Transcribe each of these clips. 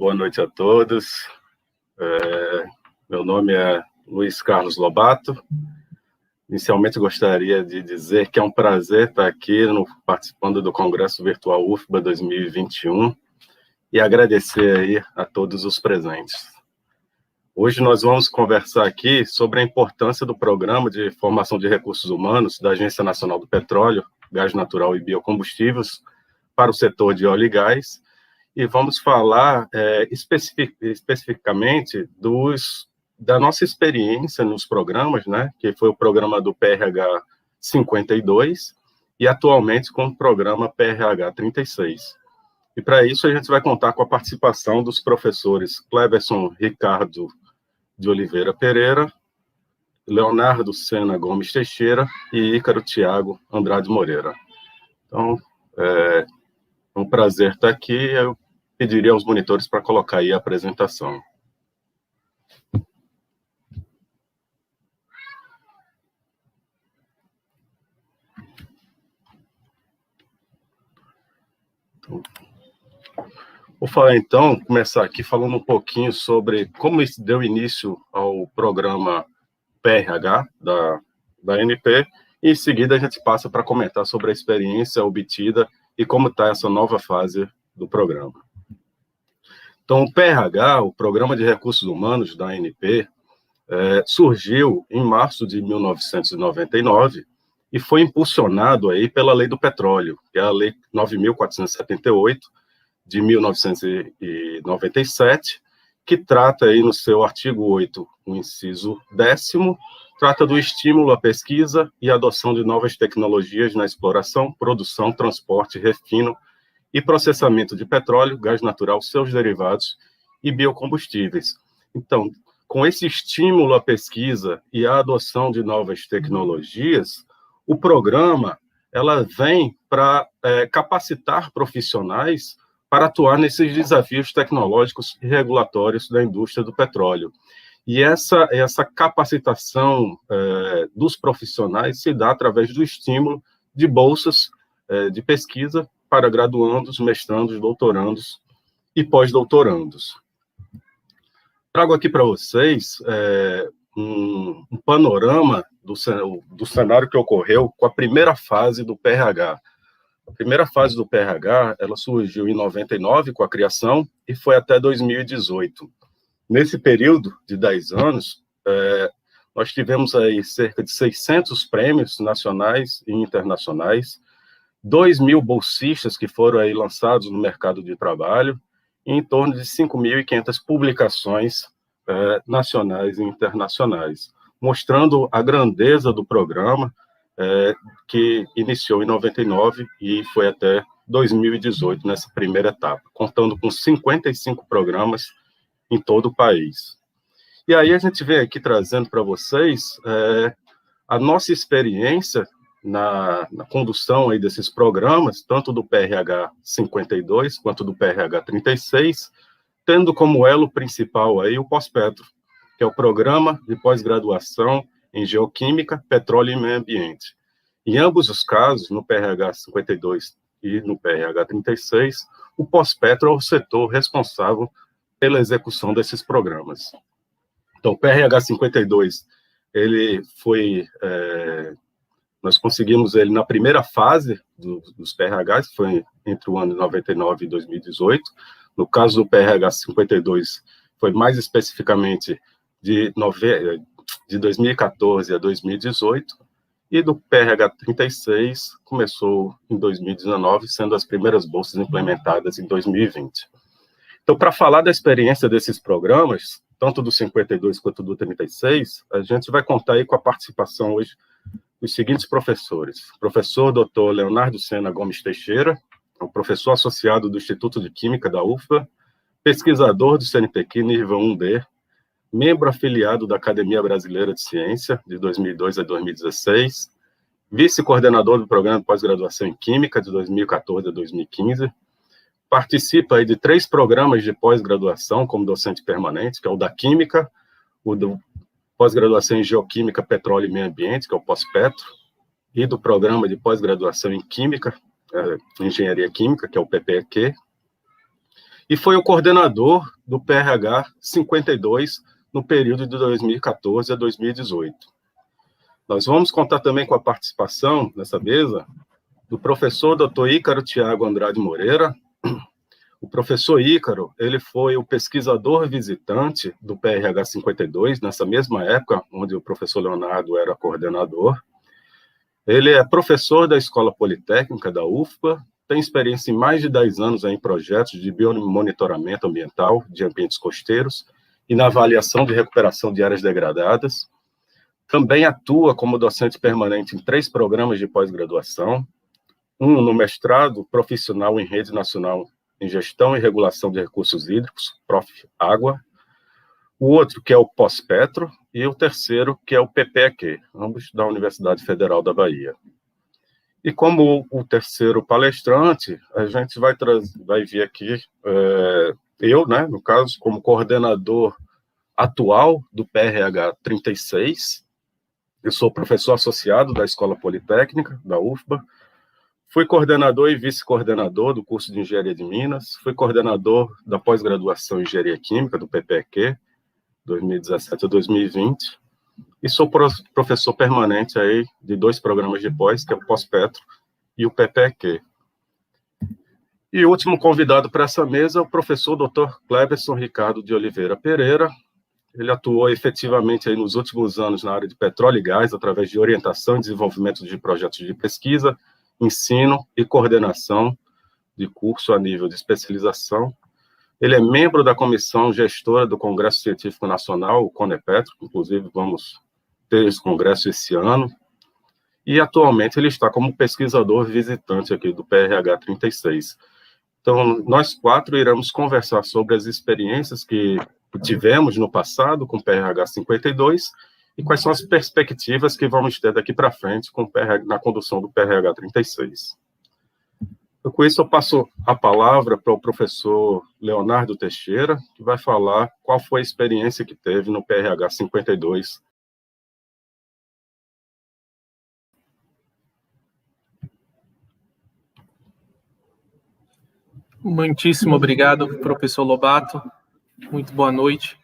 boa noite a todos. Meu nome é Luiz Carlos Lobato. Inicialmente, gostaria de dizer que é um prazer estar aqui participando do Congresso Virtual UFBA 2021 e agradecer aí a todos os presentes. Hoje nós vamos conversar aqui sobre a importância do Programa de Formação de Recursos Humanos da Agência Nacional do Petróleo, Gás Natural e Biocombustíveis para o setor de óleo e gás, e vamos falar especificamente da nossa experiência nos programas, né, que foi o programa do PRH 52 e atualmente com o programa PRH 36. E para isso a gente vai contar com a participação dos professores Cleverson Ricardo de Oliveira Pereira, Leonardo Sena Gomes Teixeira e Ícaro Thiago Andrade Moreira. Então, é um prazer estar aqui. Eu pediria aos monitores para colocar aí a apresentação. Vou falar então, começar aqui falando um pouquinho sobre como deu início ao programa PRH da ANP, e em seguida a gente passa para comentar sobre a experiência obtida e como está essa nova fase do programa. Então, o PRH, o Programa de Recursos Humanos da ANP, surgiu em março de 1999 e foi impulsionado aí pela Lei do Petróleo, que é a Lei 9.478, de 1997, que trata aí no seu artigo 8, o inciso 10º, trata do estímulo à pesquisa e adoção de novas tecnologias na exploração, produção, transporte, refino e processamento de petróleo, gás natural, seus derivados e biocombustíveis. Então, com esse estímulo à pesquisa e à adoção de novas tecnologias, o programa ela vem para capacitar profissionais para atuar nesses desafios tecnológicos e regulatórios da indústria do petróleo. E essa capacitação dos profissionais se dá através do estímulo de bolsas de pesquisa para graduandos, mestrandos, doutorandos e pós-doutorandos. Trago aqui para vocês um panorama do cenário que ocorreu com a primeira fase do PRH. A primeira fase do PRH, ela surgiu em 99 com a criação e foi até 2018. Nesse período de 10 anos, nós tivemos aí cerca de 600 prêmios nacionais e internacionais, 2.000 bolsistas que foram aí lançados no mercado de trabalho e em torno de 5.500 publicações nacionais e internacionais, mostrando a grandeza do programa, que iniciou em 99 e foi até 2018 nessa primeira etapa, contando com 55 programas em todo o país. E aí a gente vem aqui trazendo para vocês a nossa experiência na condução aí desses programas, tanto do PRH 52 quanto do PRH 36, tendo como elo principal aí o Pós-Petro, que é o Programa de Pós-Graduação em Geoquímica, Petróleo e Meio Ambiente. Em ambos os casos, no PRH 52 e no PRH 36, o Pós-Petro é o setor responsável pela execução desses programas. Então, o PRH 52, ele foi... nós conseguimos ele na primeira fase dos PRHs, que foi entre o ano de 99 e 2018. No caso do PRH 52, foi mais especificamente de 2014 a 2018, e do PRH 36 começou em 2019, sendo as primeiras bolsas implementadas em 2020. Então, para falar da experiência desses programas, tanto do 52 quanto do 36, a gente vai contar aí com a participação hoje dos seguintes professores. Professor Dr. Leonardo Sena Gomes Teixeira, é um professor associado do Instituto de Química da UFBA, pesquisador do CNPq nível 1D, membro afiliado da Academia Brasileira de Ciência, de 2002 a 2016, vice-coordenador do Programa de Pós-Graduação em Química, de 2014 a 2015, participa aí de 3 programas de pós-graduação como docente permanente, que é o da Química, o do Pós-Graduação em Geoquímica, Petróleo e Meio Ambiente, que é o Pós-Petro, e do Programa de Pós-Graduação em Química, Engenharia Química, que é o PPQ, e foi o coordenador do PRH 52 no período de 2014 a 2018. Nós vamos contar também com a participação nessa mesa do professor Dr. Ícaro Thiago Andrade Moreira. O professor Ícaro, ele foi o pesquisador visitante do PRH 52, nessa mesma época, onde o professor Leonardo era coordenador. Ele é professor da Escola Politécnica da UFPA, tem experiência em mais de 10 anos em projetos de biomonitoramento ambiental de ambientes costeiros e na avaliação de recuperação de áreas degradadas. Também atua como docente permanente em 3 programas de pós-graduação, um no mestrado profissional em Rede Nacional em Gestão e Regulação de Recursos Hídricos, Prof. Água, o outro que é o Pós-Petro, e o terceiro que é o PPEQ, ambos da Universidade Federal da Bahia. E como o terceiro palestrante, a gente vai vir aqui, eu, né, no caso, como coordenador atual do PRH 36, eu sou professor associado da Escola Politécnica, da UFBA, fui coordenador e vice-coordenador do curso de Engenharia de Minas, fui coordenador da pós-graduação em Engenharia Química, do PPEQ, 2017 a 2020, e sou professor permanente aí de 2 programas de pós, que é o Pós-Petro e o PPEQ. E o último convidado para essa mesa é o professor Dr. Cleberson Ricardo de Oliveira Pereira. Ele atuou efetivamente aí nos últimos anos na área de petróleo e gás, através de orientação e desenvolvimento de projetos de pesquisa, ensino e coordenação de curso a nível de especialização. Ele é membro da comissão gestora do Congresso Científico Nacional, o CONEPETRO, inclusive vamos ter esse congresso esse ano, e atualmente ele está como pesquisador visitante aqui do PRH 36. Então, nós 4 iremos conversar sobre as experiências que tivemos no passado com o PRH 52 e quais são as perspectivas que vamos ter daqui para frente na condução do PRH 36. Com isso, eu passo a palavra para o professor Leonardo Teixeira, que vai falar qual foi a experiência que teve no PRH 52. Muitíssimo obrigado, professor Lobato. Muito boa noite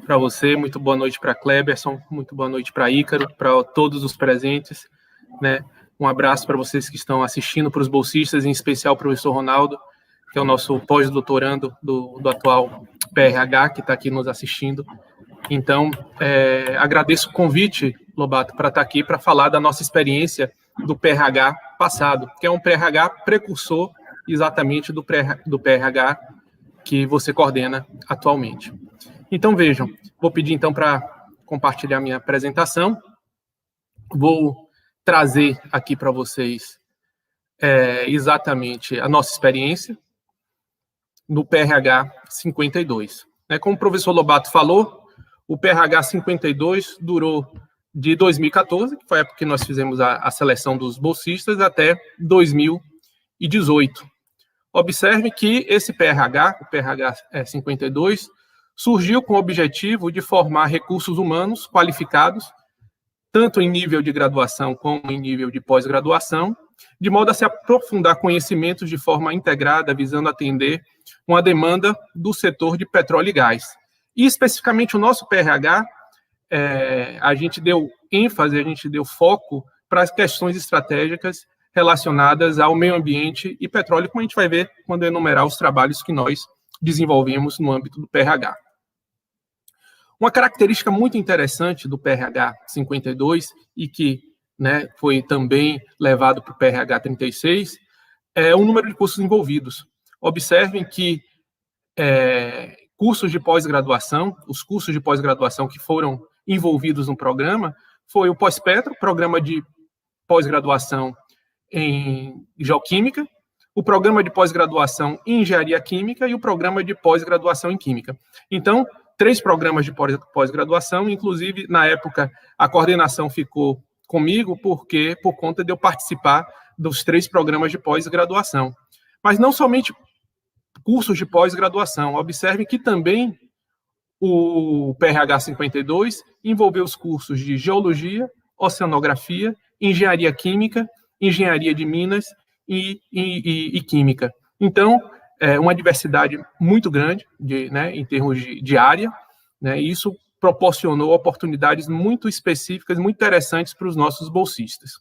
para você, muito boa noite para Cleberson, muito boa noite para Ícaro, para todos os presentes, né? Um abraço para vocês que estão assistindo, para os bolsistas, em especial o professor Ronaldo, que é o nosso pós-doutorando do atual PRH, que está aqui nos assistindo. Então, agradeço o convite, Lobato, para estar aqui para falar da nossa experiência do PRH passado, que é um PRH precursor exatamente do PRH que você coordena atualmente. Então, vejam, vou pedir então para compartilhar minha apresentação. Vou trazer aqui para vocês exatamente a nossa experiência no PRH 52. Como o professor Lobato falou, o PRH 52 durou de 2014, que foi a época que nós fizemos a seleção dos bolsistas, até 2018. Observe que esse PRH, o PRH 52, surgiu com o objetivo de formar recursos humanos qualificados, tanto em nível de graduação como em nível de pós-graduação, de modo a se aprofundar conhecimentos de forma integrada, visando atender uma demanda do setor de petróleo e gás. E, especificamente, o nosso PRH, a gente deu ênfase, a gente deu foco para as questões estratégicas relacionadas ao meio ambiente e petróleo, como a gente vai ver quando enumerar os trabalhos que nós desenvolvemos no âmbito do PRH. Uma característica muito interessante do PRH 52 e que foi também levado para o PRH 36 é o número de cursos envolvidos. Observem que cursos de pós-graduação, os cursos de pós-graduação que foram envolvidos no programa, foi o Pós-Petro, programa de pós-graduação em Geoquímica, o programa de pós-graduação em Engenharia Química e o programa de pós-graduação em Química. Então, 3 programas de pós-graduação, inclusive, na época, a coordenação ficou comigo, por conta de eu participar dos 3 programas de pós-graduação. Mas não somente cursos de pós-graduação, observe que também o PRH 52 envolveu os cursos de Geologia, Oceanografia, Engenharia Química, Engenharia de Minas e Química. Então, uma diversidade muito grande em termos de área, né, e isso proporcionou oportunidades muito específicas, muito interessantes para os nossos bolsistas.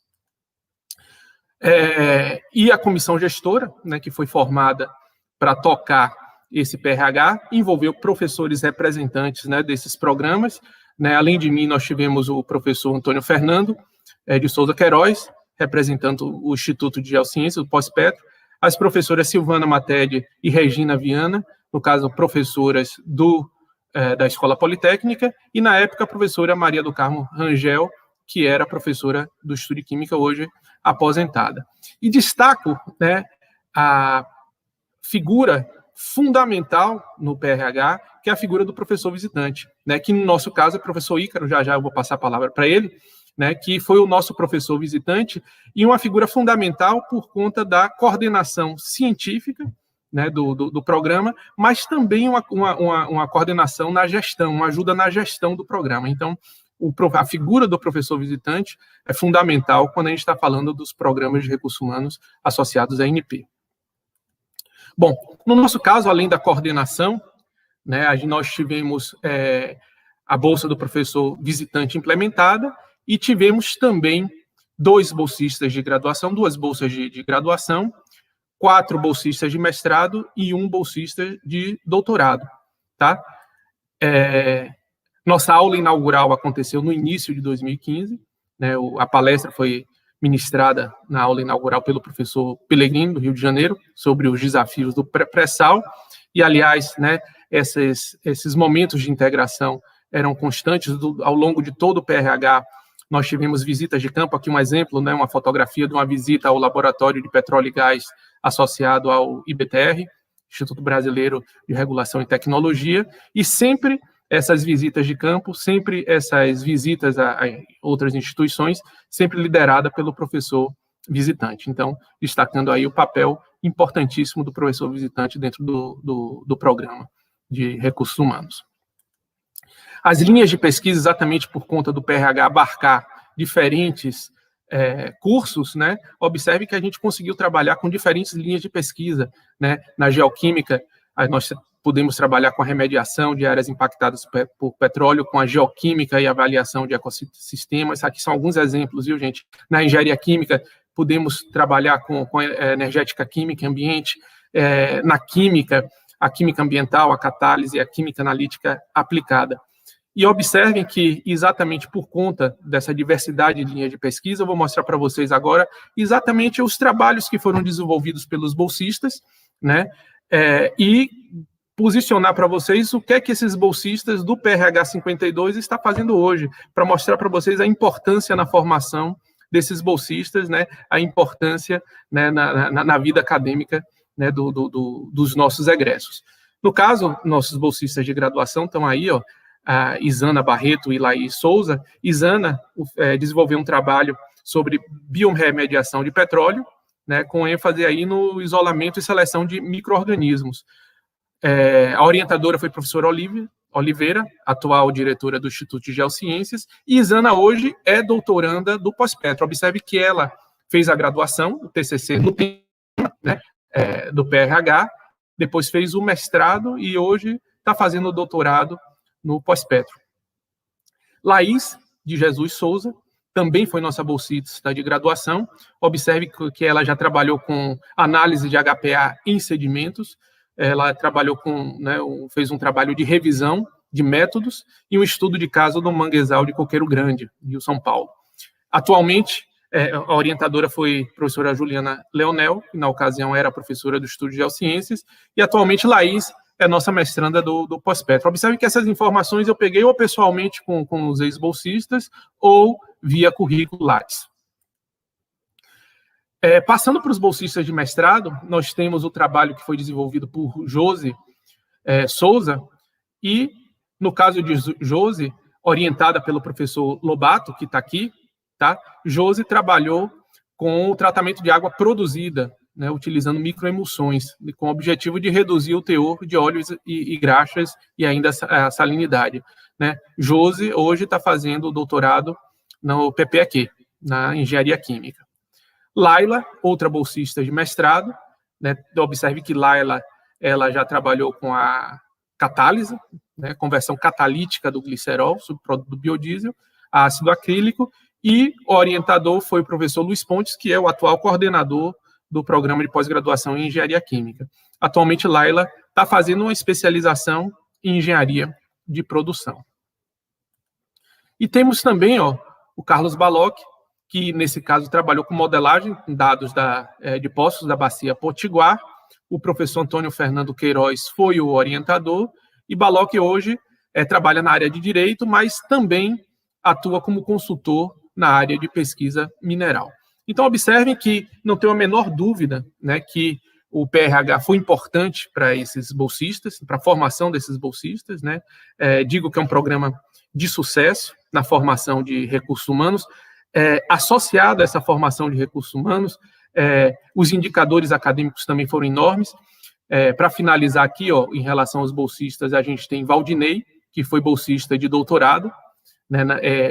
E a comissão gestora, né, que foi formada para tocar esse PRH, envolveu professores representantes, né, desses programas, né. Além de mim, nós tivemos o professor Antônio Fernando de Souza Queiroz, representando o Instituto de Geociências, o Pós-Petro, as professoras Silvana Matede e Regina Viana, no caso, professoras da Escola Politécnica, e, na época, a professora Maria do Carmo Rangel, que era professora do Estudo de Química, hoje aposentada. E destaco, né, a figura fundamental no PRH, que é a figura do professor visitante, né, que, no nosso caso, é o professor Ícaro, já eu vou passar a palavra para ele, né, que foi o nosso professor visitante, e uma figura fundamental por conta da coordenação científica, né, do programa, mas também uma coordenação na gestão, uma ajuda na gestão do programa. Então, a figura do professor visitante é fundamental quando a gente está falando dos programas de recursos humanos associados à ANP. Bom, no nosso caso, além da coordenação, né, nós tivemos a bolsa do professor visitante implementada e tivemos também 2 bolsistas de graduação, 2 bolsas de graduação, 4 bolsistas de mestrado e 1 bolsista de doutorado, tá? Nossa aula inaugural aconteceu no início de 2015, né, a palestra foi ministrada na aula inaugural pelo professor Pellegrino, do Rio de Janeiro, sobre os desafios do pré-sal, e, aliás, né, esses momentos de integração eram constantes ao longo de todo o PRH. Nós tivemos visitas de campo, aqui um exemplo, né, uma fotografia de uma visita ao Laboratório de Petróleo e Gás associado ao IBTR, Instituto Brasileiro de Regulação e Tecnologia, e sempre essas visitas de campo, sempre essas visitas a outras instituições, sempre liderada pelo professor visitante. Então, destacando aí o papel importantíssimo do professor visitante dentro do programa de recursos humanos. As linhas de pesquisa, exatamente por conta do PRH abarcar diferentes cursos, né, observe que a gente conseguiu trabalhar com diferentes linhas de pesquisa, né. Na geoquímica, nós podemos trabalhar com a remediação de áreas impactadas por petróleo, com a geoquímica e avaliação de ecossistemas. Aqui são alguns exemplos, viu, gente? Na engenharia química, podemos trabalhar com energética química e ambiente, na química, a química ambiental, a catálise, a química analítica aplicada. E observem que, exatamente por conta dessa diversidade de linhas de pesquisa, eu vou mostrar para vocês agora exatamente os trabalhos que foram desenvolvidos pelos bolsistas, né, e posicionar para vocês o que é que esses bolsistas do PRH 52 estão fazendo hoje, para mostrar para vocês a importância na formação desses bolsistas, né, a importância, né, na vida acadêmica, né, dos nossos egressos. No caso, nossos bolsistas de graduação estão aí, ó, a Isana Barreto e Laís Souza. Isana desenvolveu um trabalho sobre biorremediação de petróleo, né, com ênfase aí no isolamento e seleção de micro-organismos. A orientadora foi a professora Oliveira, atual diretora do Instituto de Geociências, e Isana hoje é doutoranda do Pós-Petro. Observe que ela fez a graduação, o TCC, no tema, né, do PRH, depois fez o mestrado e hoje está fazendo o doutorado no Pós-Petro. Laís de Jesus Souza também foi nossa bolsista de graduação. Observe que ela já trabalhou com análise de HPA em sedimentos, ela trabalhou fez um trabalho de revisão de métodos e um estudo de caso do manguezal de Coqueiro Grande, Rio São Paulo. Atualmente, a orientadora foi a professora Juliana Leonel, que na ocasião era professora do Estudo de Geociências, e atualmente Laís é nossa mestranda do Pós-Petro. Observe que essas informações eu peguei ou pessoalmente com os ex-bolsistas ou via currículo Lattes. Passando para os bolsistas de mestrado, nós temos o trabalho que foi desenvolvido por Josi Souza, e, no caso de Josi, orientada pelo professor Lobato, que está aqui, tá? Josi trabalhou com o tratamento de água produzida, né, utilizando microemulsões, com o objetivo de reduzir o teor de óleos e graxas e ainda a salinidade, né? Josi hoje está fazendo o doutorado no PPQ, na engenharia química. Laila, outra bolsista de mestrado, né, observe que Laila ela já trabalhou com a catálise, né, conversão catalítica do glicerol, subproduto do biodiesel, a ácido acrílico, e o orientador foi o professor Luiz Pontes, que é o atual coordenador do programa de pós-graduação em Engenharia Química. Atualmente, Laila está fazendo uma especialização em Engenharia de Produção. E temos também o Carlos Balocchi, que, nesse caso, trabalhou com modelagem, com dados de poços da Bacia Potiguar. O professor Antônio Fernando Queiroz foi o orientador, e Balocchi hoje trabalha na área de Direito, mas também atua como consultor na área de pesquisa mineral. Então, observem que não tenho a menor dúvida, né, que o PRH foi importante para esses bolsistas, para a formação desses bolsistas, né? Digo que é um programa de sucesso na formação de recursos humanos. Associado a essa formação de recursos humanos, os indicadores acadêmicos também foram enormes. Para finalizar aqui, em relação aos bolsistas, a gente tem Valdinei, que foi bolsista de doutorado, né,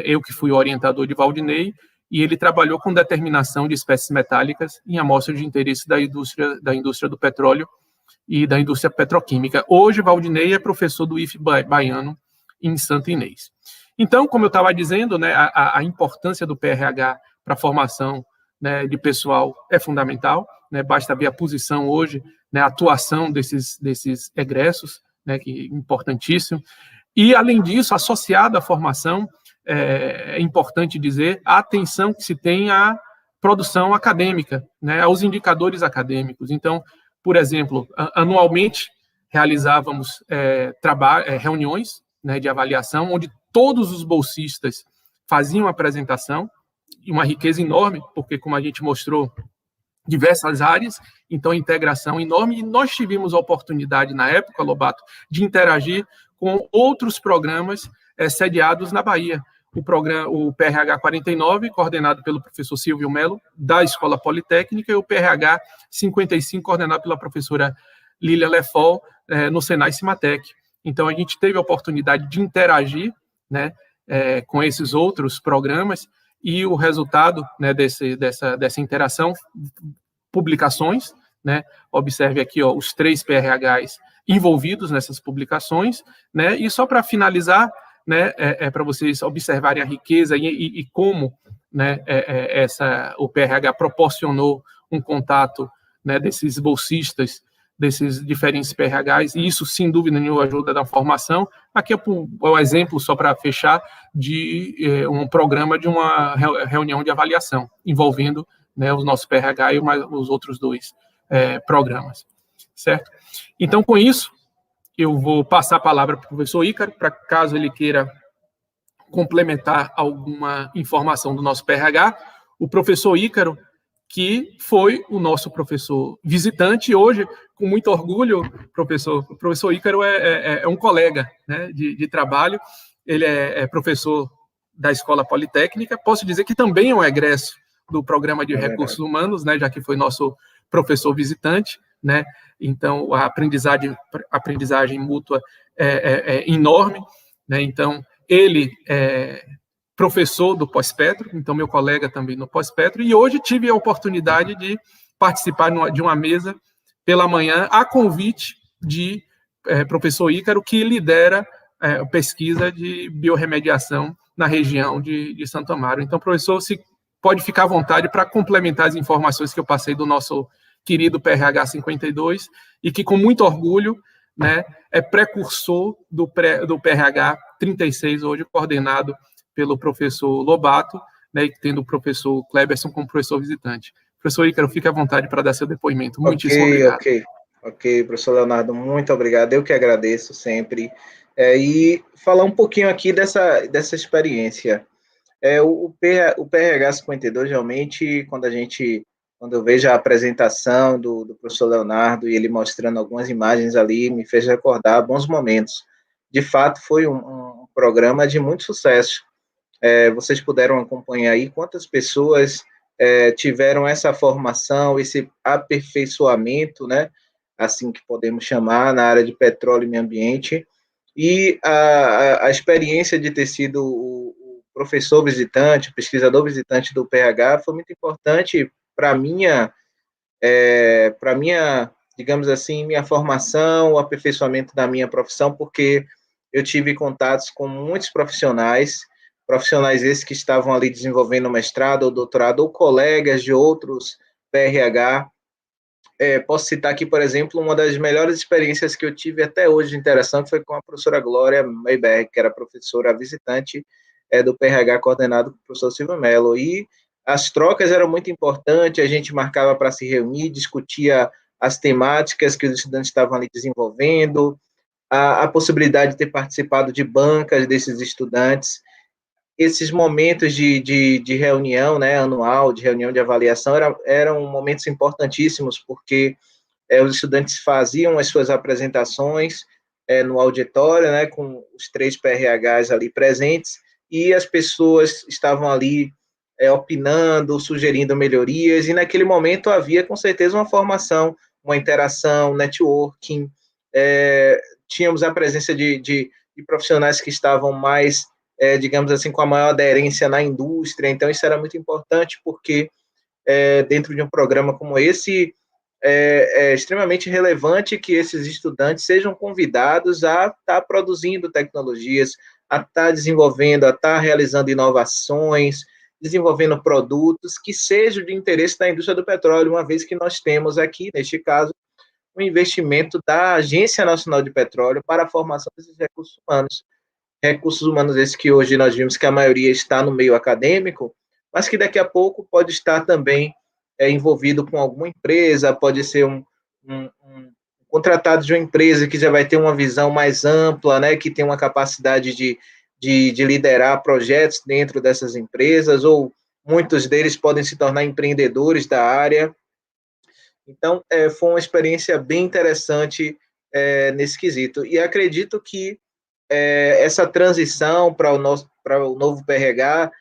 eu que fui orientador de Valdinei, e ele trabalhou com determinação de espécies metálicas em amostras de interesse da indústria do petróleo e da indústria petroquímica. Hoje, Valdinei é professor do IFE baiano, em Santo Inês. Então, como eu estava dizendo, né, a importância do PRH para a formação, né, de pessoal é fundamental, né, basta ver a posição hoje, né, a atuação desses egressos, né, que é importantíssimo. E, além disso, associado à formação, é importante dizer a atenção que se tem à produção acadêmica, né, aos indicadores acadêmicos. Então, por exemplo, anualmente realizávamos reuniões, né, de avaliação, onde todos os bolsistas faziam apresentação, e uma riqueza enorme, porque, como a gente mostrou, diversas áreas, então integração enorme, e nós tivemos a oportunidade, na época, Lobato, de interagir com outros programas sediados na Bahia. O PRH 49, coordenado pelo professor Silvio Melo, da Escola Politécnica, e o PRH 55, coordenado pela professora Lília Lefol, no Senai Cimatec. Então, a gente teve a oportunidade de interagir, né, com esses outros programas, e o resultado, né, dessa interação, publicações, né, observe aqui os 3 PRHs envolvidos nessas publicações, né, e só para finalizar, né, para vocês observarem a riqueza e como, né, o PRH proporcionou um contato, né, desses bolsistas, desses diferentes PRHs, e isso, sem dúvida nenhuma, ajuda na formação. Aqui é o exemplo, só para fechar, de um programa de uma reunião de avaliação, envolvendo, né, os nossos PRH e os outros 2 programas, certo? Então, com isso, eu vou passar a palavra para o professor Ícaro, para caso ele queira complementar alguma informação do nosso PRH. O professor Ícaro, que foi o nosso professor visitante, e hoje, com muito orgulho, o professor Ícaro é um colega, né, de trabalho. Ele é professor da Escola Politécnica, posso dizer que também é um egresso do Programa de Recursos Humanos, né, já que foi nosso professor visitante, né. Então, a aprendizagem mútua é enorme, né. Então, ele é professor do Pós-Petro, então meu colega também no Pós-Petro, e hoje tive a oportunidade de participar de uma mesa pela manhã, a convite de professor Ícaro, que lidera pesquisa de biorremediação na região de Santo Amaro. Então, professor, se pode ficar à vontade para complementar as informações que eu passei do nosso querido PRH 52, e que, com muito orgulho, né, é precursor do PRH 36, hoje coordenado pelo professor Lobato, né, e tendo o professor Kleberson como professor visitante. Professor Ícaro, fique à vontade para dar seu depoimento. Muitíssimo obrigado. Ok, professor Leonardo, muito obrigado. Eu que agradeço sempre. E falar um pouquinho aqui dessa experiência. O PRH 52, realmente, quando eu vejo a apresentação do professor Leonardo e ele mostrando algumas imagens ali, me fez recordar bons momentos. De fato, foi um programa de muito sucesso. Vocês puderam acompanhar aí quantas pessoas tiveram essa formação, esse aperfeiçoamento, né, assim que podemos chamar, na área de petróleo e meio ambiente, e a experiência de ter sido o professor visitante, o pesquisador visitante do PRH foi muito importante para minha digamos assim, minha formação, o aperfeiçoamento da minha profissão, porque eu tive contatos com muitos profissionais esses que estavam ali desenvolvendo mestrado ou doutorado, ou colegas de outros PRH. Posso citar aqui, por exemplo, uma das melhores experiências que eu tive até hoje de interação, que foi com a professora Glória Mayberg, que era professora visitante do PRH, coordenado pelo professor Silvio Mello, e as trocas eram muito importantes, a gente marcava para se reunir, discutia as temáticas que os estudantes estavam ali desenvolvendo, a possibilidade de ter participado de bancas desses estudantes, esses momentos de reunião, né, anual, de reunião de avaliação, eram momentos importantíssimos, porque os estudantes faziam as suas apresentações no auditório, né, com os 3 PRHs ali presentes, e as pessoas estavam ali opinando, sugerindo melhorias, e naquele momento havia, com certeza, uma formação, uma interação, networking, tínhamos a presença de profissionais que estavam mais, digamos assim, com a maior aderência na indústria, então isso era muito importante, porque dentro de um programa como esse, é extremamente relevante que esses estudantes sejam convidados a estar produzindo tecnologias, a estar desenvolvendo, a estar realizando inovações, desenvolvendo produtos que sejam de interesse da indústria do petróleo, uma vez que nós temos aqui, neste caso, um investimento da Agência Nacional de Petróleo para a formação desses recursos humanos esses que hoje nós vimos que a maioria está no meio acadêmico, mas que daqui a pouco pode estar também envolvido com alguma empresa, pode ser um contratado de uma empresa que já vai ter uma visão mais ampla, né, que tem uma capacidade de liderar projetos dentro dessas empresas, ou muitos deles podem se tornar empreendedores da área. Então, foi uma experiência bem interessante nesse quesito. E acredito que essa transição para o novo PRH,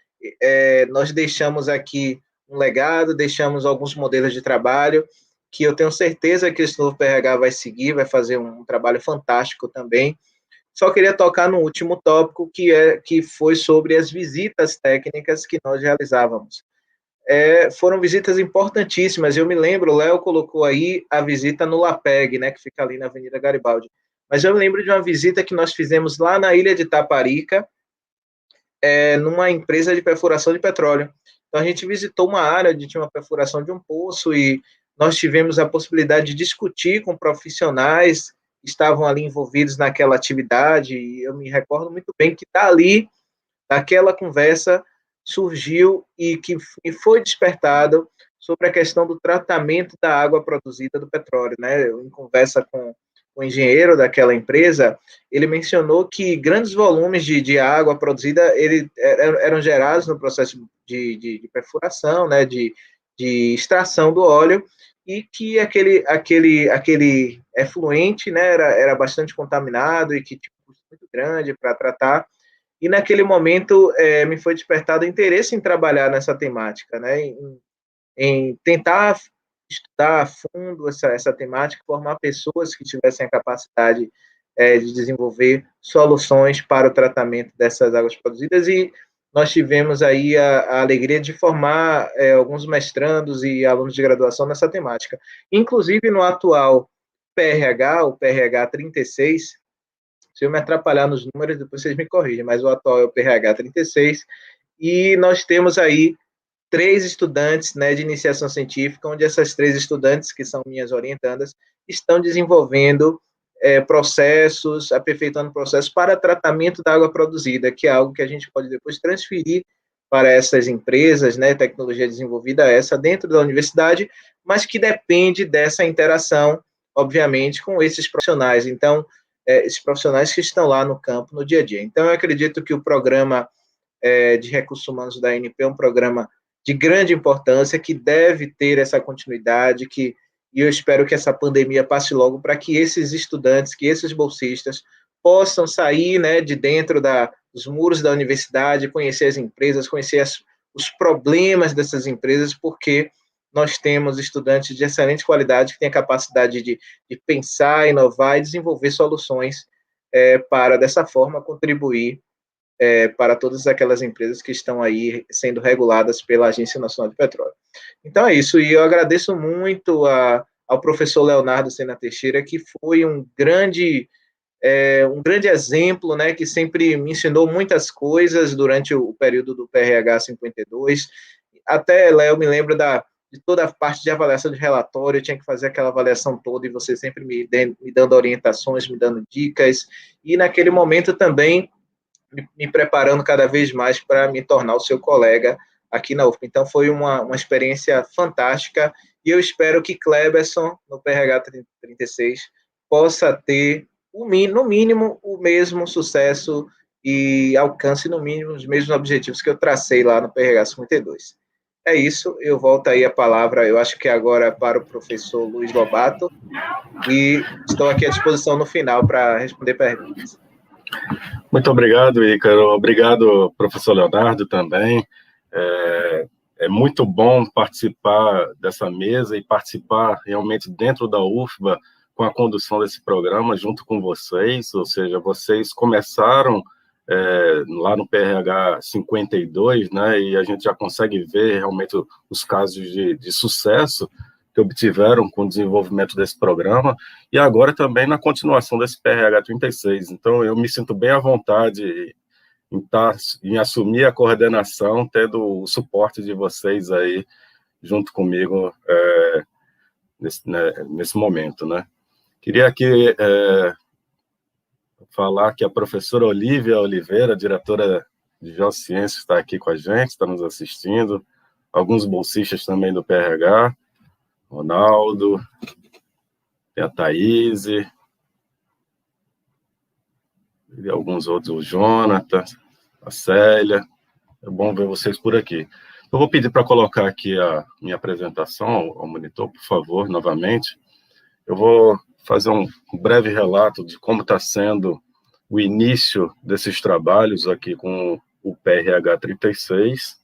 nós deixamos aqui um legado, deixamos alguns modelos de trabalho, que eu tenho certeza que esse novo PRH vai seguir, vai fazer um trabalho fantástico também. Só queria tocar no último tópico, que foi sobre as visitas técnicas que nós realizávamos. Foram visitas importantíssimas. Eu me lembro, o Léo colocou aí a visita no LAPEG, né, que fica ali na Avenida Garibaldi. Mas eu me lembro de uma visita que nós fizemos lá na ilha de Taparica, numa empresa de perfuração de petróleo. Então, a gente visitou uma área onde tinha uma perfuração de um poço e nós tivemos a possibilidade de discutir com profissionais que estavam ali envolvidos naquela atividade, e eu me recordo muito bem que dali, daquela conversa, surgiu e que foi despertado sobre a questão do tratamento da água produzida do petróleo, né? Eu, em conversa com o engenheiro daquela empresa, ele mencionou que grandes volumes de água produzida eram gerados no processo de perfuração, né, de extração do óleo, e que aquele efluente, né, era bastante contaminado e que tinha um custo muito grande para tratar. E naquele momento me foi despertado interesse em trabalhar nessa temática, né, em tentar estudar a fundo essa temática, formar pessoas que tivessem a capacidade de desenvolver soluções para o tratamento dessas águas produzidas, e nós tivemos aí a alegria de formar alguns mestrandos e alunos de graduação nessa temática. Inclusive, no atual PRH, o PRH 36, se eu me atrapalhar nos números, depois vocês me corrigem, mas o atual é o PRH 36, e nós temos aí 3 estudantes, né, de iniciação científica, onde essas 3 estudantes, que são minhas orientandas, estão desenvolvendo processos, aperfeiçoando processos para tratamento da água produzida, que é algo que a gente pode depois transferir para essas empresas, né, tecnologia desenvolvida essa dentro da universidade, mas que depende dessa interação, obviamente, com esses profissionais. Então, esses profissionais que estão lá no campo, no dia a dia. Então, eu acredito que o programa de recursos humanos da ANP é um programa de grande importância, que deve ter essa continuidade, e eu espero que essa pandemia passe logo para que esses estudantes, que esses bolsistas possam sair, né, de dentro dos muros da universidade, conhecer as empresas, conhecer os problemas dessas empresas, porque nós temos estudantes de excelente qualidade que têm a capacidade de pensar, inovar e desenvolver soluções para, dessa forma, contribuir para todas aquelas empresas que estão aí sendo reguladas pela Agência Nacional de Petróleo. Então é isso, e eu agradeço muito ao professor Leonardo Sena Teixeira, que foi um grande exemplo, né, que sempre me ensinou muitas coisas durante o período do PRH 52. Até, Léo, me lembro de toda a parte de avaliação de relatório, eu tinha que fazer aquela avaliação toda, e você sempre me dando orientações, me dando dicas, e naquele momento também me preparando cada vez mais para me tornar o seu colega aqui na UFPA. Então, foi uma experiência fantástica, e eu espero que Cleberson, no PRH 36, possa ter, no mínimo, o mesmo sucesso e alcance, no mínimo, os mesmos objetivos que eu tracei lá no PRH 52. É isso, eu volto aí a palavra, eu acho que agora para o professor Luiz Lobato, e estou aqui à disposição no final para responder perguntas. Muito obrigado, Ícaro. Obrigado, professor Leonardo, também. É muito bom participar dessa mesa e participar realmente dentro da UFBA com a condução desse programa junto com vocês, ou seja, vocês começaram lá no PRH 52, né, e a gente já consegue ver realmente os casos de sucesso que obtiveram com o desenvolvimento desse programa, e agora também na continuação desse PRH 36. Então, eu me sinto bem à vontade em assumir a coordenação, tendo o suporte de vocês aí junto comigo nesse momento, né. Queria aqui falar que a professora Olívia Oliveira, diretora de Geociências, está aqui com a gente, está nos assistindo, alguns bolsistas também do PRH, Ronaldo, tem a Thaís, e alguns outros, o Jonathan, a Célia. É bom ver vocês por aqui. Eu vou pedir para colocar aqui a minha apresentação ao monitor, por favor, novamente. Eu vou fazer um breve relato de como está sendo o início desses trabalhos aqui com o PRH 36,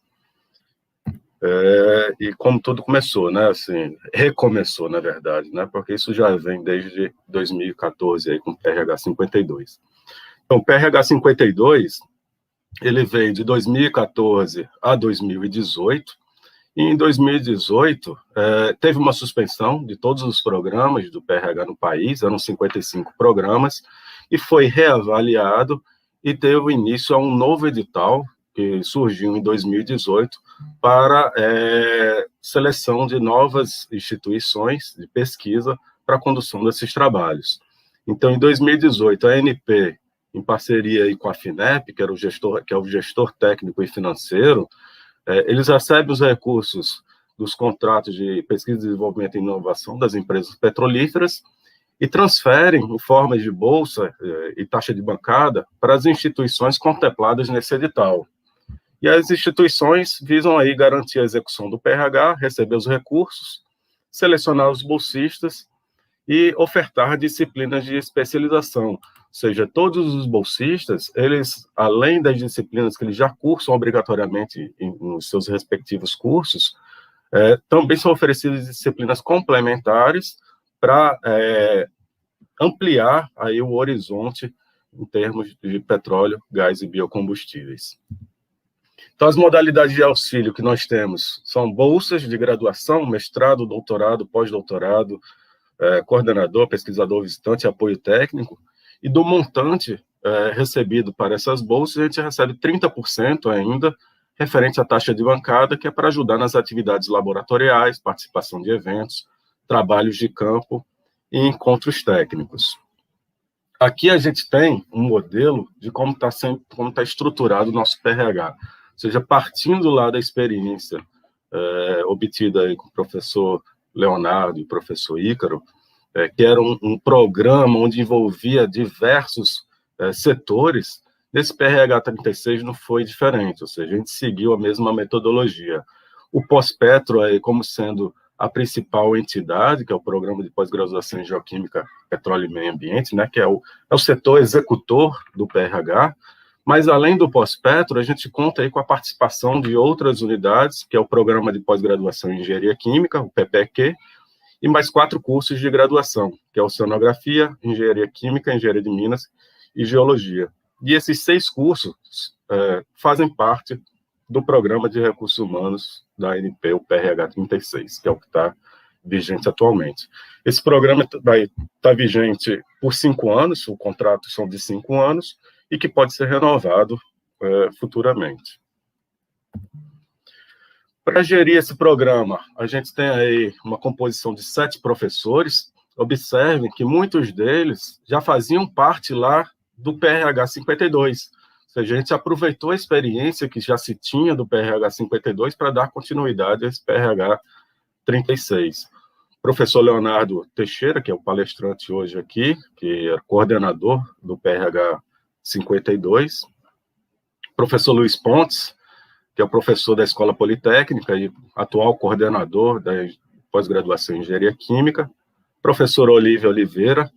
e como tudo começou, né, assim, recomeçou, na verdade, né, porque isso já vem desde 2014, aí, com o PRH 52. Então, o PRH 52, ele veio de 2014 a 2018, e em 2018, teve uma suspensão de todos os programas do PRH no país, eram 55 programas, e foi reavaliado e teve início a um novo edital, que surgiu em 2018, para seleção de novas instituições de pesquisa para a condução desses trabalhos. Então, em 2018, a ANP, em parceria aí com a FINEP, que é o gestor técnico e financeiro, eles recebem os recursos dos contratos de pesquisa, desenvolvimento e inovação das empresas petrolíferas e transferem em forma de bolsa e taxa de bancada para as instituições contempladas nesse edital. E as instituições visam aí garantir a execução do PRH, receber os recursos, selecionar os bolsistas e ofertar disciplinas de especialização. Ou seja, todos os bolsistas, eles, além das disciplinas que eles já cursam obrigatoriamente nos seus respectivos cursos, também são oferecidas disciplinas complementares para ampliar aí o horizonte em termos de petróleo, gás e biocombustíveis. Então, as modalidades de auxílio que nós temos são bolsas de graduação, mestrado, doutorado, pós-doutorado, coordenador, pesquisador visitante e apoio técnico, e do montante recebido para essas bolsas, a gente recebe 30% ainda, referente à taxa de bancada, que é para ajudar nas atividades laboratoriais, participação de eventos, trabalhos de campo e encontros técnicos. Aqui a gente tem um modelo de como está estruturado o nosso PRH, ou seja, partindo lá da experiência obtida aí com o professor Leonardo e o professor Ícaro, que era um programa onde envolvia diversos setores, nesse PRH 36 não foi diferente, ou seja, a gente seguiu a mesma metodologia. O Pós-Petro, como sendo a principal entidade, que é o Programa de Pós-Graduação em Geoquímica, Petróleo e Meio Ambiente, né, que é o setor executor do PRH, mas além do Pós-Petro, a gente conta aí com a participação de outras unidades, que é o Programa de Pós-Graduação em Engenharia Química, o PPQ, e mais 4 cursos de graduação, que é Oceanografia, Engenharia Química, Engenharia de Minas e Geologia. E esses 6 cursos fazem parte do Programa de Recursos Humanos da ANP, o PRH 36, que é o que está vigente atualmente. Esse programa vai estar vigente por 5 anos, os contratos são de 5 anos, e que pode ser renovado futuramente. Para gerir esse programa, a gente tem aí uma composição de 7 professores. Observem que muitos deles já faziam parte lá do PRH 52, ou seja, a gente aproveitou a experiência que já se tinha do PRH 52 para dar continuidade a esse PRH 36. O professor Leonardo Teixeira, que é o palestrante hoje aqui, que é coordenador do PRH 52, professor Luiz Pontes, que é o professor da Escola Politécnica e atual coordenador da pós-graduação em Engenharia Química, professora Olívia Oliveira,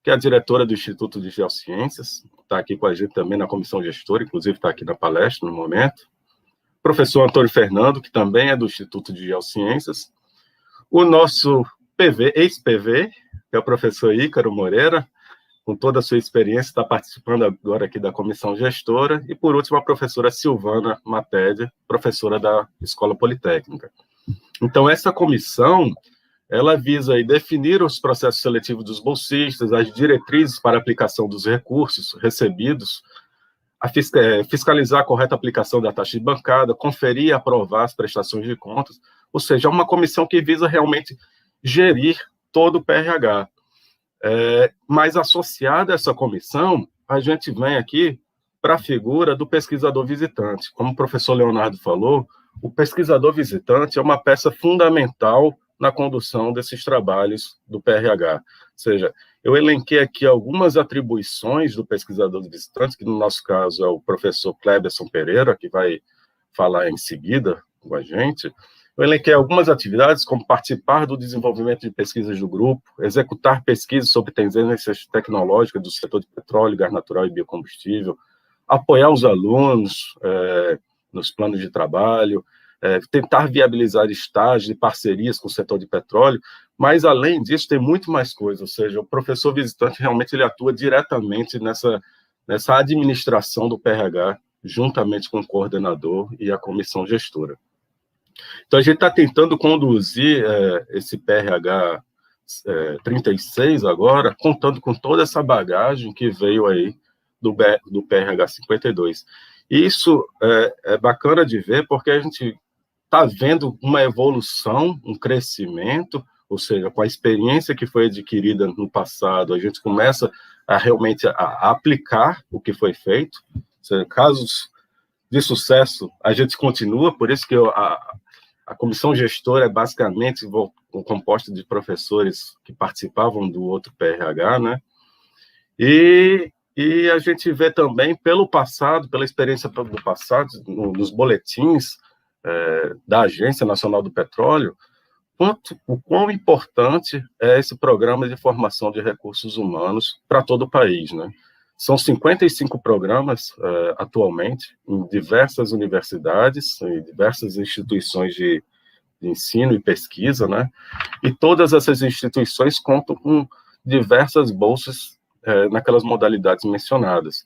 que é a diretora do Instituto de Geociências, está aqui com a gente também na comissão gestora, inclusive está aqui na palestra no momento, professor Antônio Fernando, que também é do Instituto de Geociências, o nosso ex-PV, que é o professor Ícaro Moreira, com toda a sua experiência, está participando agora aqui da comissão gestora, e, por último, a professora Silvana Matede, professora da Escola Politécnica. Então, essa comissão, ela visa aí definir os processos seletivos dos bolsistas, as diretrizes para a aplicação dos recursos recebidos, fiscalizar a correta aplicação da taxa de bancada, conferir e aprovar as prestações de contas, ou seja, é uma comissão que visa realmente gerir todo o PRH. Mas associada a essa comissão, a gente vem aqui para a figura do pesquisador visitante. Como o professor Leonardo falou, o pesquisador visitante é uma peça fundamental na condução desses trabalhos do PRH. Ou seja, eu elenquei aqui algumas atribuições do pesquisador visitante, que no nosso caso é o professor Cleberson Pereira, que vai falar em seguida com a gente. Eu elenquei algumas atividades, como participar do desenvolvimento de pesquisas do grupo, executar pesquisas sobre tendências tecnológicas do setor de petróleo, gás natural e biocombustível, apoiar os alunos nos planos de trabalho, tentar viabilizar estágios e parcerias com o setor de petróleo, mas, além disso, tem muito mais coisa, ou seja, o professor visitante realmente ele atua diretamente nessa administração do PRH, juntamente com o coordenador e a comissão gestora. Então, a gente está tentando conduzir esse PRH 36 agora, contando com toda essa bagagem que veio aí do PRH 52. E isso é bacana de ver, porque a gente está vendo uma evolução, um crescimento, ou seja, com a experiência que foi adquirida no passado, a gente começa a realmente a aplicar o que foi feito. Ou seja, casos de sucesso, a gente continua, por isso que a comissão gestora é basicamente composta de professores que participavam do outro PRH, né? E a gente vê também pelo passado, pela experiência do passado, nos boletins da Agência Nacional do Petróleo, o quão importante é esse programa de formação de recursos humanos para todo o país, né? São 55 programas atualmente em diversas universidades, em diversas instituições de ensino e pesquisa, né? E todas essas instituições contam com diversas bolsas naquelas modalidades mencionadas.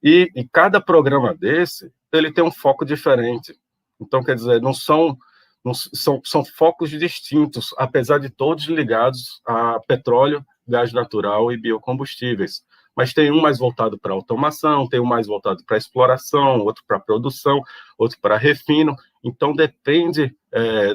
E cada programa desse, ele tem um foco diferente. Então, quer dizer, são focos distintos, apesar de todos ligados a petróleo, gás natural e biocombustíveis. Mas tem um mais voltado para automação, tem um mais voltado para exploração, outro para produção, outro para refino. Então, depende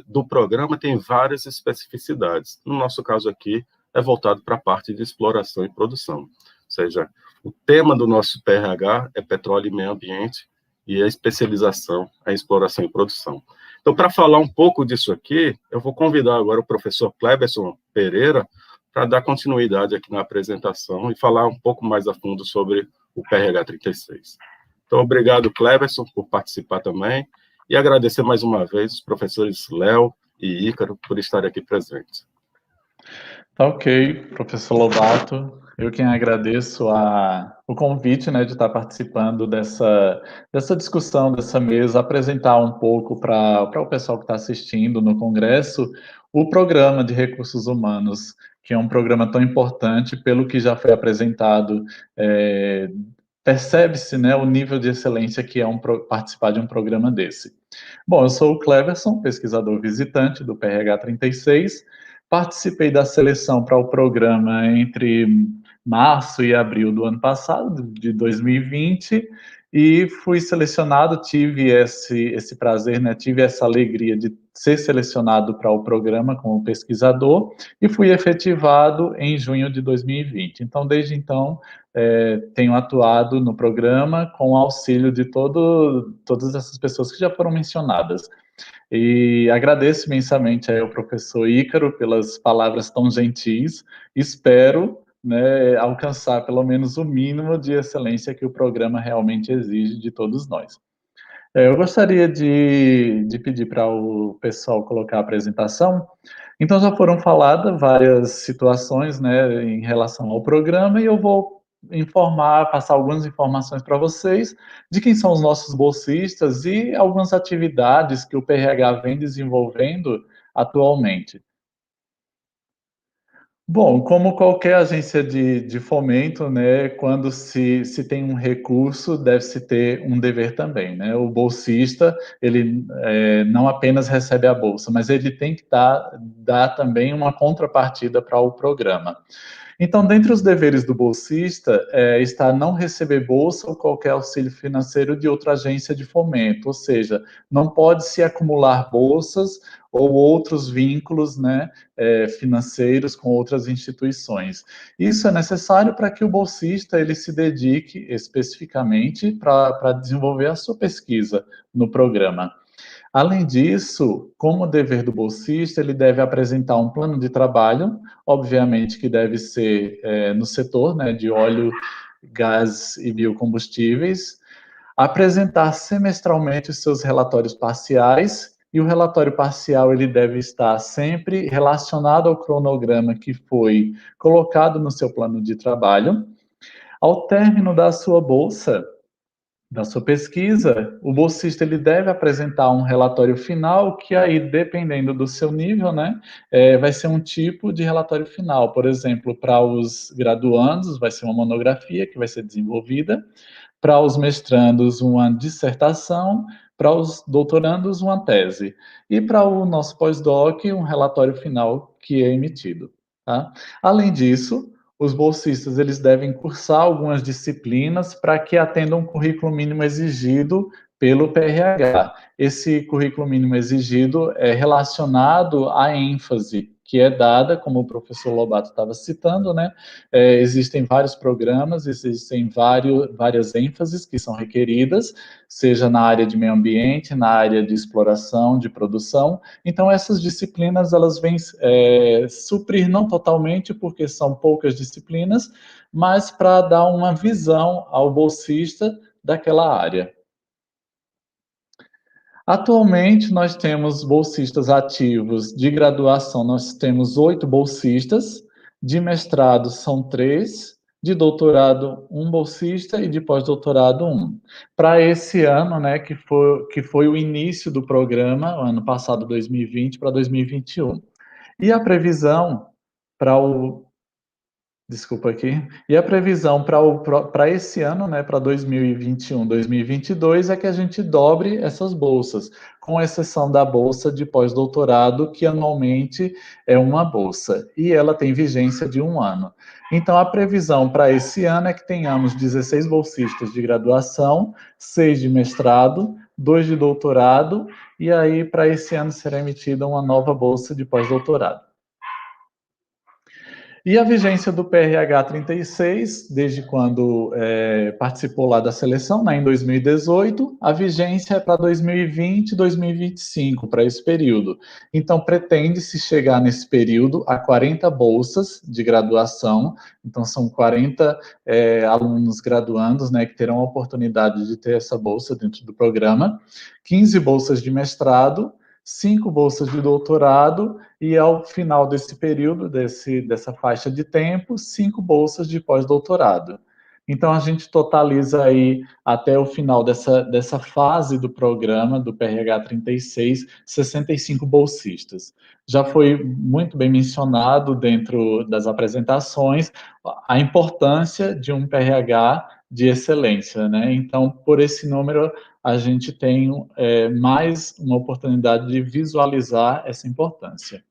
do programa, tem várias especificidades. No nosso caso aqui, é voltado para a parte de exploração e produção. Ou seja, o tema do nosso PRH é petróleo e meio ambiente, e a especialização é exploração e produção. Então, para falar um pouco disso aqui, eu vou convidar agora o professor Cleberson Pereira para dar continuidade aqui na apresentação e falar um pouco mais a fundo sobre o PRH 36. Então, obrigado, Cleberson, por participar também, e agradecer mais uma vez os professores Léo e Ícaro por estarem aqui presentes. Tá ok, professor Lobato. Eu quem agradeço o convite, né, de estar participando dessa discussão, dessa mesa, apresentar um pouco para o pessoal que está assistindo no Congresso o Programa de Recursos Humanos, que é um programa tão importante, pelo que já foi apresentado, percebe-se, né, o nível de excelência que é participar de um programa desse. Bom, eu sou o Cleberson, pesquisador visitante do PRH 36, Participei da seleção para o programa entre março e abril do ano passado, de 2020, e fui selecionado, tive esse prazer, né, tive essa alegria de ser selecionado para o programa como pesquisador, e fui efetivado em junho de 2020. Então, desde então, tenho atuado no programa com o auxílio de todas essas pessoas que já foram mencionadas. E agradeço imensamente ao professor Ícaro pelas palavras tão gentis. Espero, né, alcançar pelo menos o mínimo de excelência que o programa realmente exige de todos nós. Eu gostaria de pedir para o pessoal colocar a apresentação. Então, já foram faladas várias situações, né, em relação ao programa, e eu vou passar algumas informações para vocês de quem são os nossos bolsistas e algumas atividades que o PRH vem desenvolvendo atualmente. Bom, como qualquer agência de fomento, né, quando se tem um recurso, deve-se ter um dever também, né? O bolsista, ele não apenas recebe a bolsa, mas ele tem que dar também uma contrapartida para o programa. Então, dentre os deveres do bolsista, está não receber bolsa ou qualquer auxílio financeiro de outra agência de fomento, ou seja, não pode se acumular bolsas ou outros vínculos, né, financeiros com outras instituições. Isso é necessário para que o bolsista ele se dedique especificamente para desenvolver a sua pesquisa no programa. Além disso, como dever do bolsista, ele deve apresentar um plano de trabalho, obviamente que deve ser no setor, né, de óleo, gás e biocombustíveis, apresentar semestralmente os seus relatórios parciais, e o relatório parcial ele deve estar sempre relacionado ao cronograma que foi colocado no seu plano de trabalho. Ao término da sua bolsa, da sua pesquisa, o bolsista ele deve apresentar um relatório final que aí, dependendo do seu nível, né, vai ser um tipo de relatório final. Por exemplo, para os graduandos, vai ser uma monografia que vai ser desenvolvida, para os mestrandos, uma dissertação, para os doutorandos, uma tese, e para o nosso pós-doc, um relatório final que é emitido. Tá? Além disso, os bolsistas eles devem cursar algumas disciplinas para que atendam o currículo mínimo exigido pelo PRH. Esse currículo mínimo exigido é relacionado à ênfase que é dada, como o professor Lobato estava citando, né? Existem vários programas, existem várias ênfases que são requeridas, seja na área de meio ambiente, na área de exploração, de produção. Então, essas disciplinas, elas vêm suprir, não totalmente, porque são poucas disciplinas, mas para dar uma visão ao bolsista daquela área. Atualmente, nós temos bolsistas ativos de graduação, nós temos 8 bolsistas, de mestrado são 3, de doutorado 1 bolsista e de pós-doutorado 1. Para esse ano, né, que foi o início do programa, o ano passado, 2020, para 2021. E a previsão para o Desculpa aqui. E a previsão para esse ano, né, para 2021, 2022, é que a gente dobre essas bolsas, com exceção da bolsa de pós-doutorado, que anualmente é uma bolsa, e ela tem vigência de 1 ano. Então, a previsão para esse ano é que tenhamos 16 bolsistas de graduação, 6 de mestrado, 2 de doutorado, e aí para esse ano será emitida uma nova bolsa de pós-doutorado. E a vigência do PRH 36, desde quando participou lá da seleção, né, em 2018, a vigência é para 2020 e 2025, para esse período. Então, pretende-se chegar nesse período a 40 bolsas de graduação, então são 40 alunos graduandos, né, que terão a oportunidade de ter essa bolsa dentro do programa, 15 bolsas de mestrado, 5 bolsas de doutorado e, ao final desse período, dessa faixa de tempo, 5 bolsas de pós-doutorado. Então, a gente totaliza aí, até o final dessa fase do programa, do PRH 36, 65 bolsistas. Já foi muito bem mencionado dentro das apresentações a importância de um PRH de excelência, né? Então, por esse número, a gente tem mais uma oportunidade de visualizar essa importância.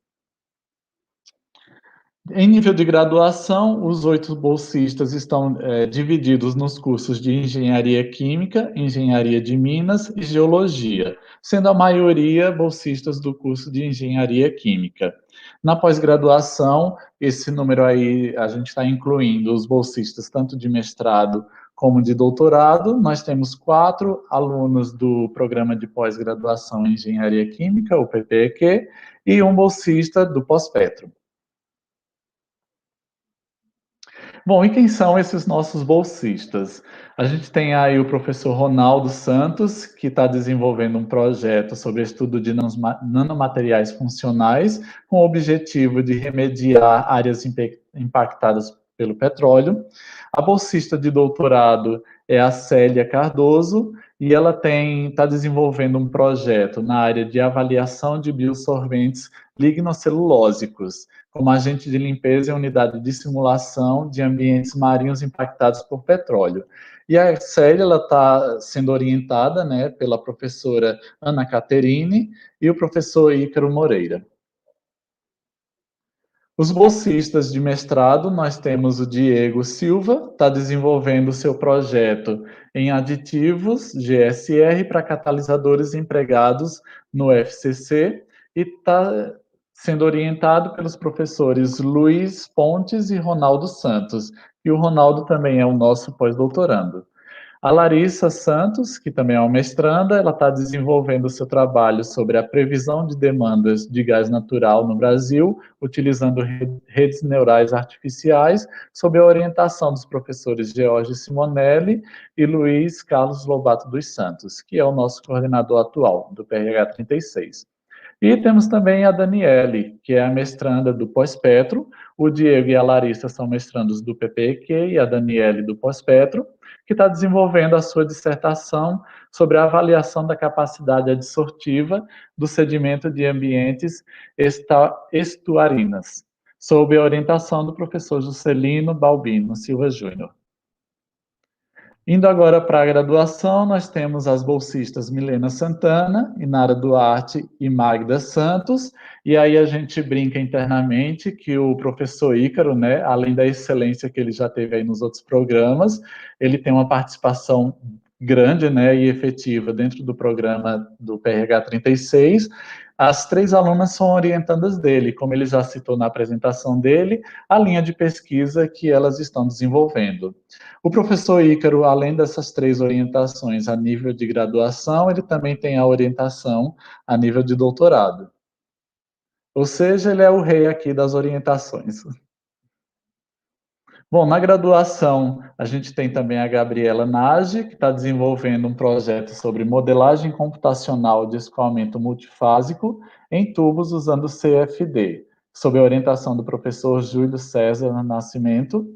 Em nível de graduação, os 8 bolsistas estão divididos nos cursos de Engenharia Química, Engenharia de Minas e Geologia, sendo a maioria bolsistas do curso de Engenharia Química. Na pós-graduação, esse número aí, a gente está incluindo os bolsistas tanto de mestrado como de doutorado. Nós temos 4 alunos do programa de pós-graduação em Engenharia Química, o PPEQ, e um bolsista do Pós-Petro. Bom, e quem são esses nossos bolsistas? A gente tem aí o professor Ronaldo Santos, que está desenvolvendo um projeto sobre estudo de nanomateriais funcionais, com o objetivo de remediar áreas impactadas pelo petróleo. A bolsista de doutorado é a Célia Cardoso, e ela está desenvolvendo um projeto na área de avaliação de biosolventes lignocelulósicos, como agente de limpeza e unidade de simulação de ambientes marinhos impactados por petróleo. E a Célia está sendo orientada, né, pela professora Ana Caterine e o professor Ícaro Moreira. Os bolsistas de mestrado, nós temos o Diego Silva, está desenvolvendo seu projeto em aditivos GSR para catalisadores empregados no FCC e está sendo orientado pelos professores Luiz Pontes e Ronaldo Santos. E o Ronaldo também é o nosso pós-doutorando. A Larissa Santos, que também é uma mestranda, ela está desenvolvendo seu trabalho sobre a previsão de demandas de gás natural no Brasil, utilizando redes neurais artificiais, sob a orientação dos professores George Simonelli e Luiz Carlos Lobato dos Santos, que é o nosso coordenador atual do PRH 36. E temos também a Daniele, que é a mestranda do Pós-Petro. O Diego e a Larissa são mestrandos do PPEQ e a Daniele do Pós-Petro, que está desenvolvendo a sua dissertação sobre a avaliação da capacidade adsortiva do sedimento de ambientes estuarinas, sob a orientação do professor Juscelino Balbino Silva Júnior. Indo agora para a graduação, nós temos as bolsistas Milena Santana, Inara Duarte e Magda Santos, e aí a gente brinca internamente que o professor Ícaro, né, além da excelência que ele já teve aí nos outros programas, ele tem uma participação grande, né, e efetiva dentro do programa do PRH 36. As 3 alunas são orientandas dele, como ele já citou na apresentação dele, a linha de pesquisa que elas estão desenvolvendo. O professor Ícaro, além dessas 3 orientações a nível de graduação, ele também tem a orientação a nível de doutorado. Ou seja, ele é o rei aqui das orientações. Bom, na graduação, a gente tem também a Gabriela Nage, que está desenvolvendo um projeto sobre modelagem computacional de escoamento multifásico em tubos usando CFD, sob a orientação do professor Júlio César Nascimento,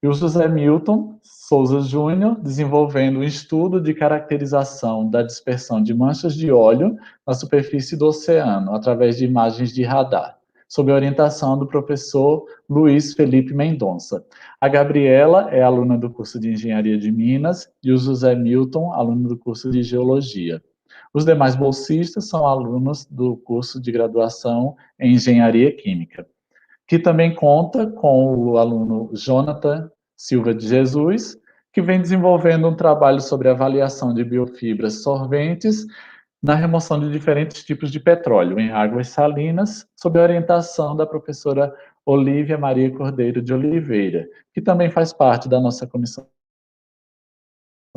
e o José Milton Souza Júnior, desenvolvendo um estudo de caracterização da dispersão de manchas de óleo na superfície do oceano, através de imagens de radar, sob a orientação do professor Luiz Felipe Mendonça. A Gabriela é aluna do curso de Engenharia de Minas e o José Milton, aluno do curso de Geologia. Os demais bolsistas são alunos do curso de graduação em Engenharia Química, que também conta com o aluno Jonathan Silva de Jesus, que vem desenvolvendo um trabalho sobre avaliação de biofibras solventes na remoção de diferentes tipos de petróleo em águas salinas, sob a orientação da professora Olívia Maria Cordeiro de Oliveira, que também faz parte da nossa comissão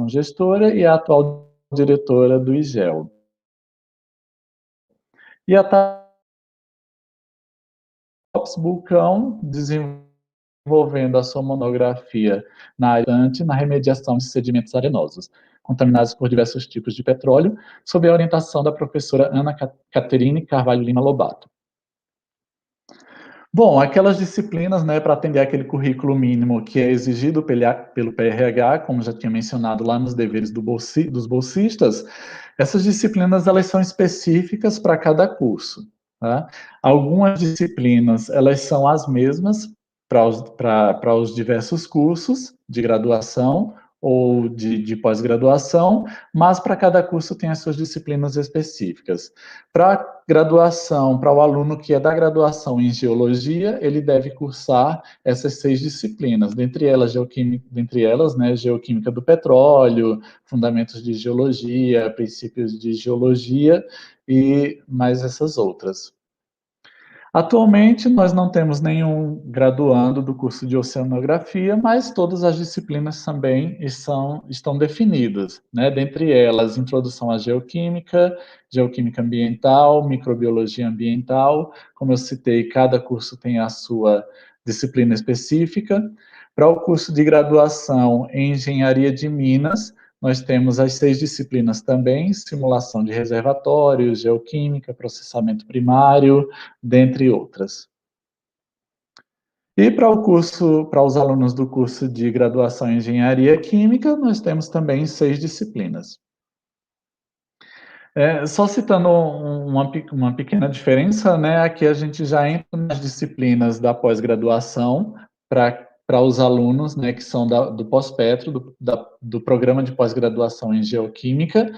gestora e é a atual diretora do IGEL. E a Topes Bulcão, desenvolvendo a sua monografia na remediação de sedimentos arenosos, contaminados por diversos tipos de petróleo, sob a orientação da professora Ana Caterine Carvalho Lima Lobato. Bom, aquelas disciplinas, né, para atender aquele currículo mínimo que é exigido pelo PRH, como já tinha mencionado lá nos deveres dos bolsistas, essas disciplinas elas são específicas para cada curso. Tá? Algumas disciplinas elas são as mesmas para os diversos cursos de graduação, ou de pós-graduação, mas para cada curso tem as suas disciplinas específicas. Para graduação, para o aluno que é da graduação em geologia, ele deve cursar essas 6 disciplinas, dentre elas, né, geoquímica do petróleo, fundamentos de geologia, princípios de geologia e mais essas outras. Atualmente, nós não temos nenhum graduando do curso de oceanografia, mas todas as disciplinas também estão definidas, né? Dentre elas, introdução à geoquímica, geoquímica ambiental, microbiologia ambiental. Como eu citei, cada curso tem a sua disciplina específica. Para o curso de graduação em engenharia de minas, nós temos as 6 disciplinas também: simulação de reservatórios, geoquímica, processamento primário, dentre outras. E para os alunos do curso de graduação em engenharia química, nós temos também 6 disciplinas. Só citando uma pequena diferença, né? Aqui a gente já entra nas disciplinas da pós-graduação para os alunos, né, que são do pós-petro, do programa de pós-graduação em geoquímica.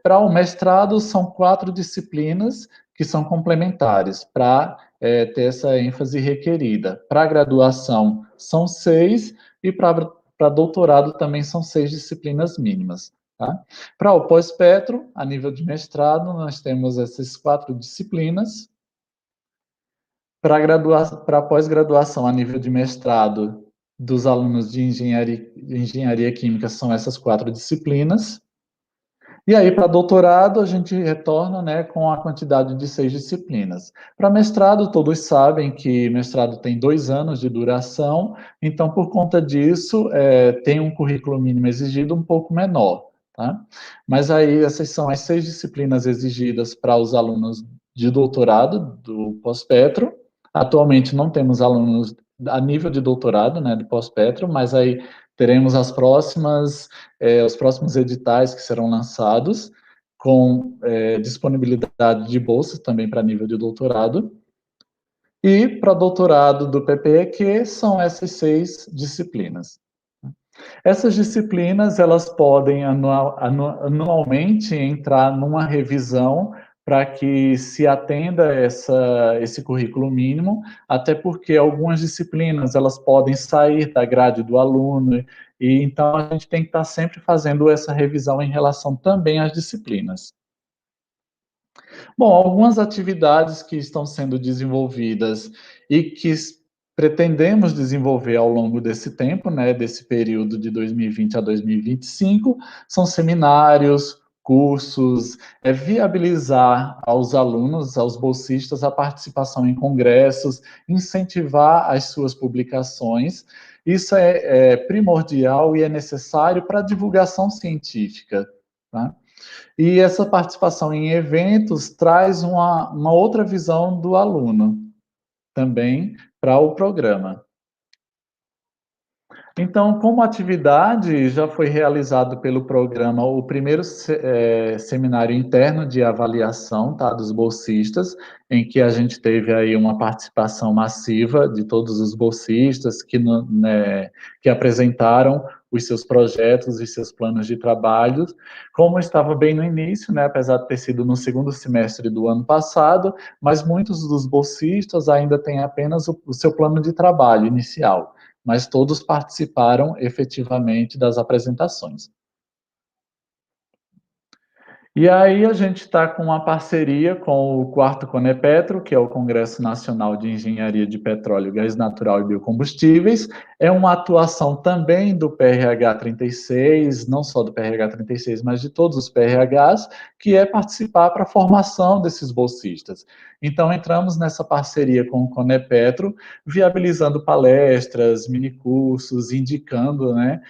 Para o mestrado, são 4 disciplinas que são complementares para ter essa ênfase requerida. Para a graduação, são 6, e para doutorado também são 6 disciplinas mínimas. Tá? Para o pós-petro, a nível de mestrado, nós temos essas 4 disciplinas. Para a pós-graduação, a nível de mestrado, dos alunos de engenharia química, são essas 4 disciplinas. E aí, para doutorado, a gente retorna, né, com a quantidade de 6 disciplinas. Para mestrado, todos sabem que mestrado tem 2 anos de duração, então, por conta disso, tem um currículo mínimo exigido um pouco menor. Tá? Mas aí, essas são as 6 disciplinas exigidas para os alunos de doutorado do pós-petro. Atualmente, não temos alunos a nível de doutorado, né, de pós-petro, mas aí teremos os próximos editais que serão lançados, com disponibilidade de bolsas também para nível de doutorado. E para doutorado do PPEQ, são essas 6 disciplinas. Essas disciplinas, elas podem anualmente entrar numa revisão para que se atenda esse currículo mínimo, até porque algumas disciplinas, elas podem sair da grade do aluno, e então a gente tem que estar sempre fazendo essa revisão em relação também às disciplinas. Bom, algumas atividades que estão sendo desenvolvidas e que pretendemos desenvolver ao longo desse tempo, né, desse período de 2020 a 2025, são seminários, cursos, viabilizar aos alunos, aos bolsistas, a participação em congressos, incentivar as suas publicações. Isso é primordial e é necessário para a divulgação científica, tá? E essa participação em eventos traz uma outra visão do aluno também para o programa. Então, como atividade, já foi realizado pelo programa o primeiro seminário interno de avaliação, tá, dos bolsistas, em que a gente teve aí uma participação massiva de todos os bolsistas que apresentaram os seus projetos e seus planos de trabalho. Como estava bem no início, né, apesar de ter sido no segundo semestre do ano passado, mas muitos dos bolsistas ainda têm apenas o seu plano de trabalho inicial, mas todos participaram efetivamente das apresentações. E aí a gente está com uma parceria com o 4º Conepetro, que é o Congresso Nacional de Engenharia de Petróleo, Gás Natural e Biocombustíveis. É uma atuação também do PRH 36, não só do PRH 36, mas de todos os PRHs, que é participar para a formação desses bolsistas. Então, entramos nessa parceria com o Conepetro, viabilizando palestras, minicursos, indicando, né,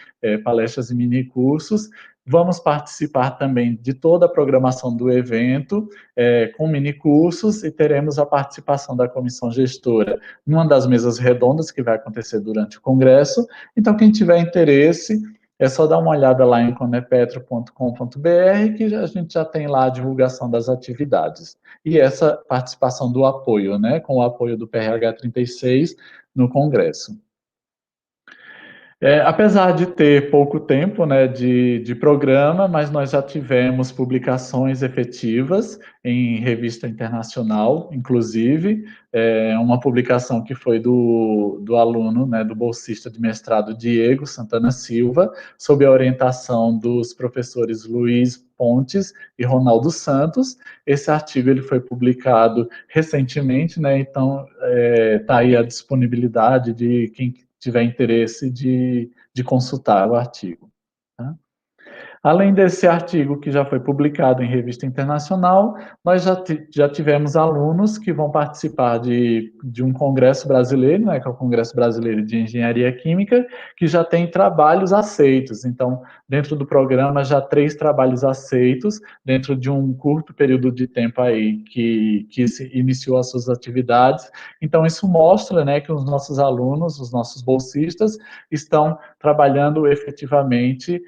palestras e minicursos. Vamos participar também de toda a programação do evento, com minicursos, e teremos a participação da comissão gestora numa das mesas redondas que vai acontecer durante o congresso. Então, quem tiver interesse, é só dar uma olhada lá em conepetro.com.br, que a gente já tem lá a divulgação das atividades. E essa participação do apoio, né, com o apoio do PRH 36 no congresso. Apesar de ter pouco tempo, né, de programa, mas nós já tivemos publicações efetivas em revista internacional, inclusive, uma publicação que foi do aluno, né, do bolsista de mestrado Diego Santana Silva, sob a orientação dos professores Luiz Pontes e Ronaldo Santos. Esse artigo ele foi publicado recentemente, né, então está aí a disponibilidade de quem tiver interesse de consultar o artigo. Tá? Além desse artigo que já foi publicado em revista internacional, nós já tivemos alunos que vão participar de um congresso brasileiro, né, que é o Congresso Brasileiro de Engenharia Química, que já tem trabalhos aceitos. Então, dentro do programa, já 3 trabalhos aceitos, dentro de um curto período de tempo aí que se iniciou as suas atividades. Então, isso mostra, né, que os nossos alunos, os nossos bolsistas, estão trabalhando efetivamente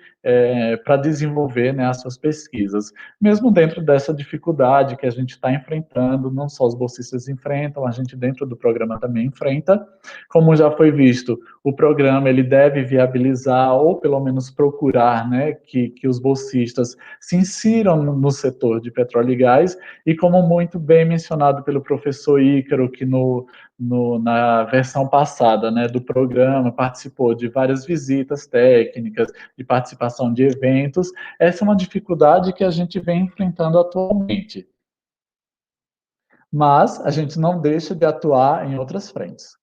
para desenvolver, né, as suas pesquisas. Mesmo dentro dessa dificuldade que a gente está enfrentando, não só os bolsistas enfrentam, a gente dentro do programa também enfrenta. Como já foi visto, o programa ele deve viabilizar ou pelo menos procurar, né, que os bolsistas se insiram no setor de petróleo e gás, e como muito bem mencionado pelo professor Ícaro, que na versão passada, né, do programa, participou de várias visitas técnicas, de participação de eventos. Essa é uma dificuldade que a gente vem enfrentando atualmente. Mas a gente não deixa de atuar em outras frentes.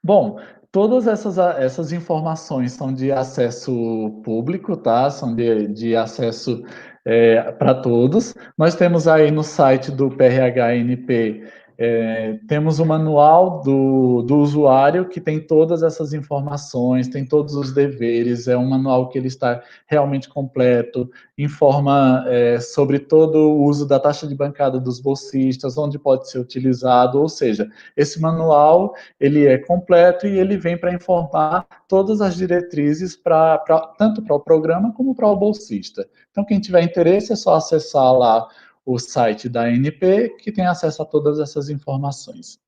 Bom, todas essas informações são de acesso público, tá? São de acesso para todos. Nós temos aí no site do PRHNP, temos o manual do usuário, que tem todas essas informações, tem todos os deveres, é um manual que ele está realmente completo, informa sobre todo o uso da taxa de bancada dos bolsistas, onde pode ser utilizado, ou seja, esse manual ele é completo e ele vem para informar todas as diretrizes tanto para o programa como para o bolsista. Então, quem tiver interesse é só acessar lá o site da ANP, que tem acesso a todas essas informações.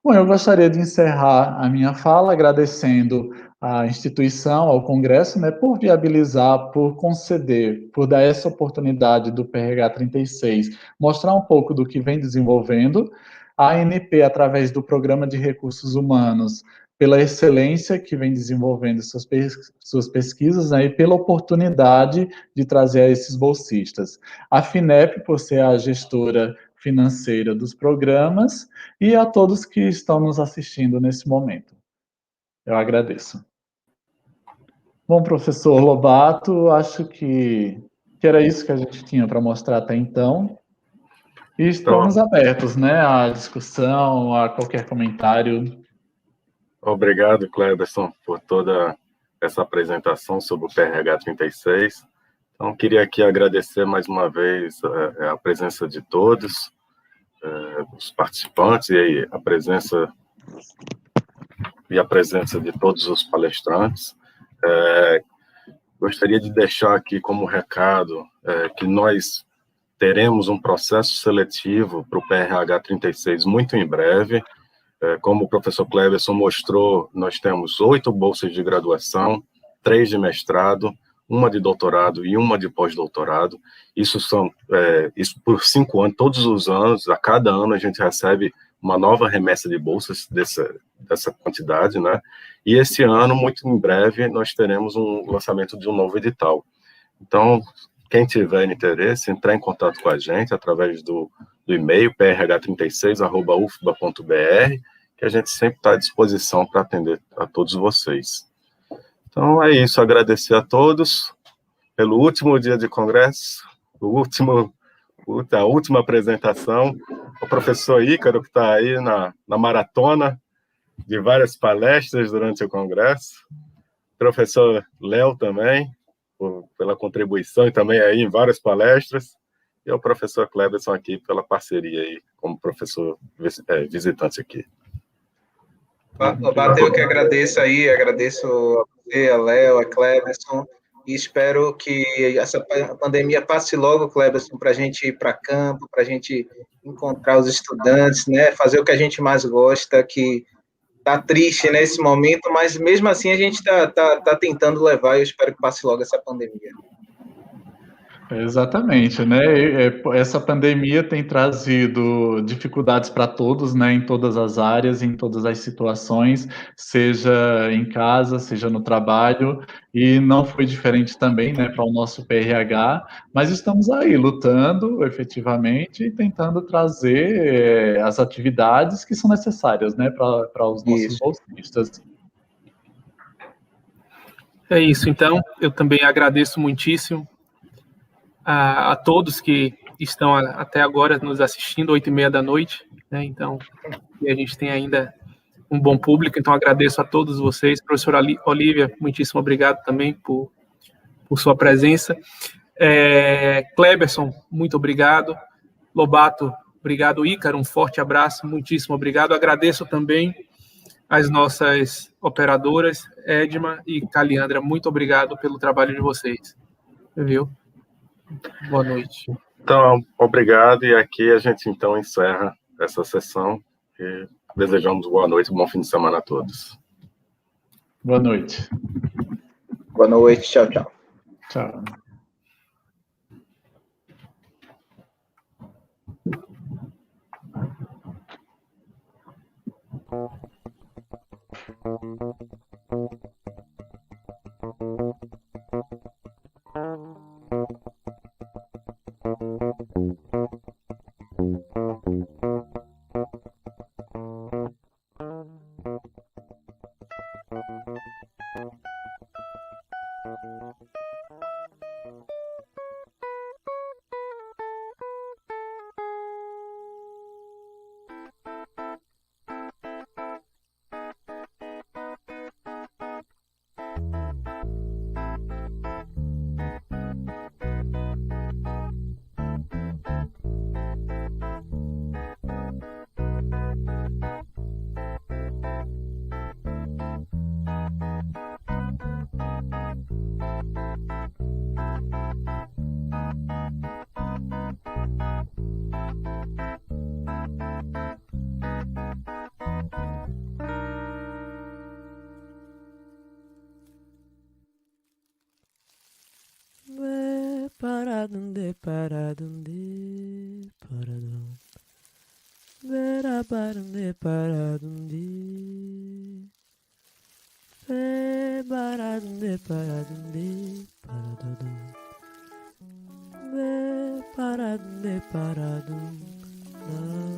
Bom, eu gostaria de encerrar a minha fala agradecendo à instituição, ao Congresso, né, por viabilizar, por conceder, por dar essa oportunidade do PRH 36, mostrar um pouco do que vem desenvolvendo. A ANP, através do Programa de Recursos Humanos, pela excelência que vem desenvolvendo suas pesquisas, né, e pela oportunidade de trazer a esses bolsistas. A FINEP, por ser a gestora financeira dos programas, e a todos que estão nos assistindo nesse momento. Eu agradeço. Bom, professor Lobato, acho que era isso que a gente tinha para mostrar até então. E estamos abertos, né, à discussão, a qualquer comentário. Obrigado, Cleberson, por toda essa apresentação sobre o PRH 36. Então, queria aqui agradecer mais uma vez a presença de todos, os participantes, e a presença de todos os palestrantes. Gostaria de deixar aqui como recado que nós teremos um processo seletivo para o PRH 36 muito em breve. Como o professor Cleberson mostrou, nós temos 8 bolsas de graduação, 3 de mestrado, uma de doutorado e uma de pós-doutorado. Isso por 5 anos, todos os anos, a cada ano a gente recebe uma nova remessa de bolsas dessa quantidade, né? E esse ano, muito em breve, nós teremos um lançamento de um novo edital. Então, quem tiver interesse, entrar em contato com a gente através do e-mail prh36@ufba.br, que a gente sempre está à disposição para atender a todos vocês. Então, é isso. Agradecer a todos pelo último dia de congresso, a última apresentação. O professor Ícaro, que está aí na maratona de várias palestras durante o congresso. O professor Léo também, pela contribuição e também aí em várias palestras. E o professor Cleberson aqui pela parceria aí, como professor visitante aqui. Eu que agradeço aí, agradeço a você, a Léo, a Cleberson, e espero que essa pandemia passe logo, Cleberson, para a gente ir para campo, para a gente encontrar os estudantes, né, fazer o que a gente mais gosta, que tá triste nesse momento, mas mesmo assim a gente tá tentando levar, e eu espero que passe logo essa pandemia. Exatamente, né? Essa pandemia tem trazido dificuldades para todos, né? Em todas as áreas, em todas as situações, seja em casa, seja no trabalho, e não foi diferente também, né? Para o nosso PRH, mas estamos aí lutando efetivamente e tentando trazer as atividades que são necessárias, né? Para os nossos Isso. bolsistas. É isso, então, eu também agradeço muitíssimo a todos que estão até agora nos assistindo, 8h30 da noite, né? Então, e a gente tem ainda um bom público, então agradeço a todos vocês. Professora Olívia, muitíssimo obrigado também por sua presença. Kleberson, muito obrigado. Lobato, obrigado. Ícaro, um forte abraço, muitíssimo obrigado. Agradeço também as nossas operadoras, Edma e Caliandra, muito obrigado pelo trabalho de vocês. Viu? Boa noite. Então, obrigado, e aqui a gente então encerra essa sessão e desejamos boa noite, bom fim de semana a todos. Boa noite. Boa noite, tchau, tchau. Tchau. Paradunde, paradunde, paradum. Vera barunde, paradunde. Ve paradunde, paradunde, paradum. Ve paradunde, paradum.